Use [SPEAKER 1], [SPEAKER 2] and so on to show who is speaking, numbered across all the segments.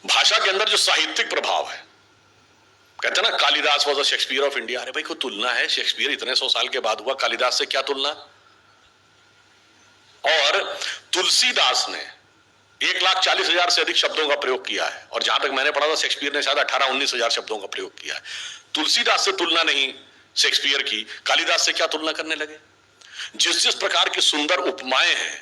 [SPEAKER 1] भाषा के अंदर जो साहित्यिक प्रभाव है, कहते हैं ना Kalidas was a Shakespeare of India. अरे भाई कोई तुलना है? शेक्सपियर इतने 100 साल के बाद हुआ, कालिदास से क्या तुलना? और तुलसीदास ने 1,40,000 से अधिक शब्दों का प्रयोग किया है, और जहां तक मैंने पढ़ा था शेक्सपियर ने शायद 18-19 हजार शब्दों का प्रयोग किया है। तुलसीदास से तुलना नहीं शेक्सपियर की, कालिदास से क्या तुलना करने लगे? जिस जिस प्रकार की सुंदर उपमाएं हैं,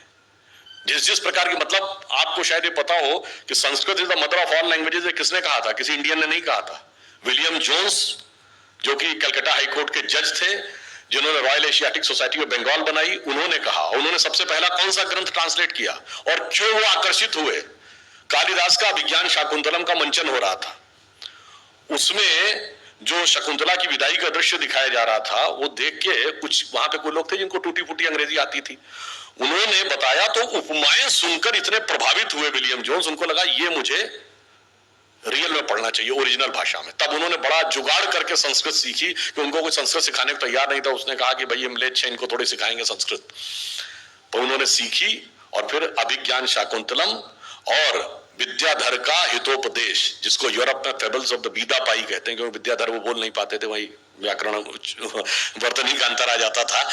[SPEAKER 1] जिस जिस प्रकार की, मतलब आपको शायद ये पता हो कि Sanskrit is the mother of all languages, किसने कहा था? किसी इंडियन ने नहीं कहा था। विलियम जोन्स, जो कि कलकत्ता हाईकोर्ट के जज थे, जिन्होंने Royal Asiatic Society of Bengal बनाई, उन्होंने कहा। उन्होंने सबसे पहला कौन सा ग्रंथ ट्रांसलेट किया और क्यों वो आकर्षित हुए? कालिदास का विज्ञान शाकुंतलम का मंचन हो रहा था, उसमें जो शकुंतला की विदाई का दृश्य दिखाया जा रहा था, वो देख के कुछ वहां पे कोई लोग थे जिनको टूटी फूटी अंग्रेजी आती थी, उन्होंने बताया तो उपमाएं सुनकर इतने प्रभावित हुए विलियम जोन्स, उनको लगा ये मुझे रियल में पढ़ना चाहिए, ओरिजिनल भाषा में। तब उन्होंने बड़ा जुगाड़ करके संस्कृत सीखी, कि उनको कोई संस्कृत सिखाने को तैयार नहीं था। उसने कहा कि भाई हम लेच्छे इनको थोड़ी सिखाएंगे संस्कृत, तो उन्होंने सीखी। और फिर अभिज्ञान शाकुंतलम और विद्याधर का हितोपदेश, जिसको यूरोप में फेबल्स ऑफ द बीदा पाई कहते हैं, क्योंकि विद्याधर वो बोल नहीं पाते थे, वही व्याकरण वर्तनी का अंतर आ जाता था,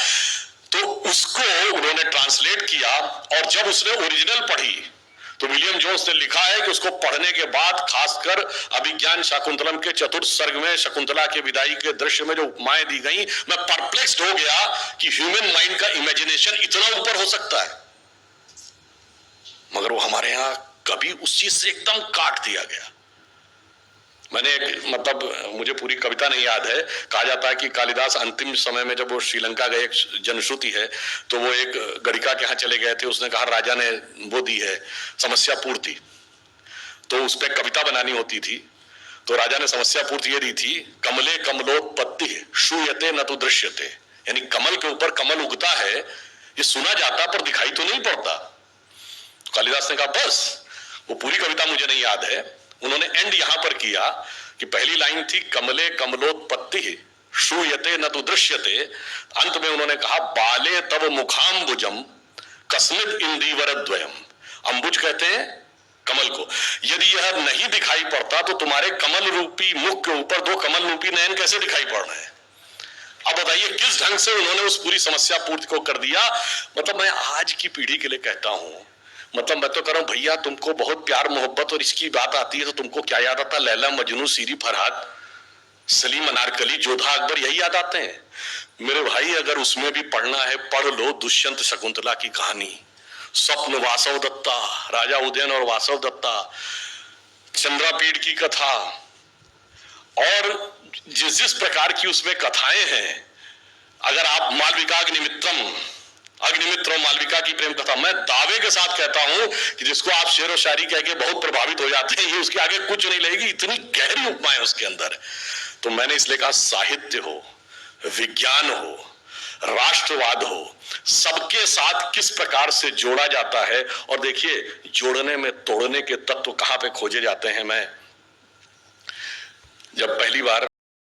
[SPEAKER 1] तो उसको उन्होंने ट्रांसलेट किया। और जब उसने ओरिजिनल पढ़ी तो विलियम जोन्स ने लिखा है कि उसको पढ़ने के बाद, खासकर अभिज्ञान शाकुंतलम के चतुर्थ सर्ग में शकुंतला के विदाई के दृश्य में जो उपमाएं दी गई, मैं परप्लेक्स्ड हो गया कि ह्यूमन माइंड का इमेजिनेशन इतना ऊपर हो सकता है। मगर वो हमारे यहां कभी उस चीज से एकदम काट दिया गया। मैंने मतलब मुझे पूरी कविता नहीं याद है, कहा जाता है कि कालिदास अंतिम समय में जब वो श्रीलंका गए, एक जनश्रुति है, तो वो एक गणिका के यहाँ चले गए थे। उसने कहा राजा ने वो दी है समस्या पूर्ति, तो उस पर कविता बनानी होती थी। तो राजा ने समस्या पूर्ति ये दी थी, कमले कमलोत्पत्ति श्रूयते न तो दृश्यते, यानी कमल के ऊपर कमल उगता है, ये सुना जाता पर दिखाई तो नहीं पड़ता। कालिदास ने कहा बस, वो पूरी कविता मुझे नहीं याद है, उन्होंने एंड यहां पर किया कि पहली लाइन थी कमले कमलोत्पत्ति श्रूयते न तो दृश्यते, अंत में उन्होंने कहा बाले तव मुखाम्बुजम कस्मिद इंदीवरद्वयम। अंबुज कहते हैं कमल को, यदि यह नहीं दिखाई पड़ता तो तुम्हारे कमल रूपी मुख के ऊपर दो कमल रूपी नयन कैसे दिखाई पड़ रहे हैं? अब बताइए किस ढंग से उन्होंने उस पूरी समस्या पूर्ति को कर दिया। मतलब मैं आज की पीढ़ी के लिए कहता हूं, मतलब मैं तो कह रहा हूं भैया, तुमको बहुत प्यार मोहब्बत और इसकी बात आती है तो तुमको क्या याद आता? लैला मजनू, सीरी फरहाद, सलीम अनारकली, जोधा अकबर, यही याद आते हैं मेरे भाई। अगर उसमें भी पढ़ना है, पढ़ लो दुष्यंत शकुंतला की कहानी, स्वप्न वासव दत्ता, राजा उदयन और वासव दत्ता, चंद्रापीठ की कथा, और जिस जिस प्रकार की उसमें कथाएं हैं। अगर आप मालविका अग्निमित्र और मालविका की प्रेम कथा, मैं दावे के साथ कहता हूं कि जिसको आप शेर और शायरी कह के बहुत प्रभावित हो जाते हैं, ये उसके आगे कुछ नहीं लगेगी, इतनी गहरी उपमाएं उसके अंदर। तो मैंने इसलिए कहा साहित्य हो, विज्ञान हो, राष्ट्रवाद हो, सबके साथ किस प्रकार से जोड़ा जाता है। और देखिए जोड़ने में तोड़ने के तत्व कहां पे खोजे जाते हैं। मैं जब पहली बार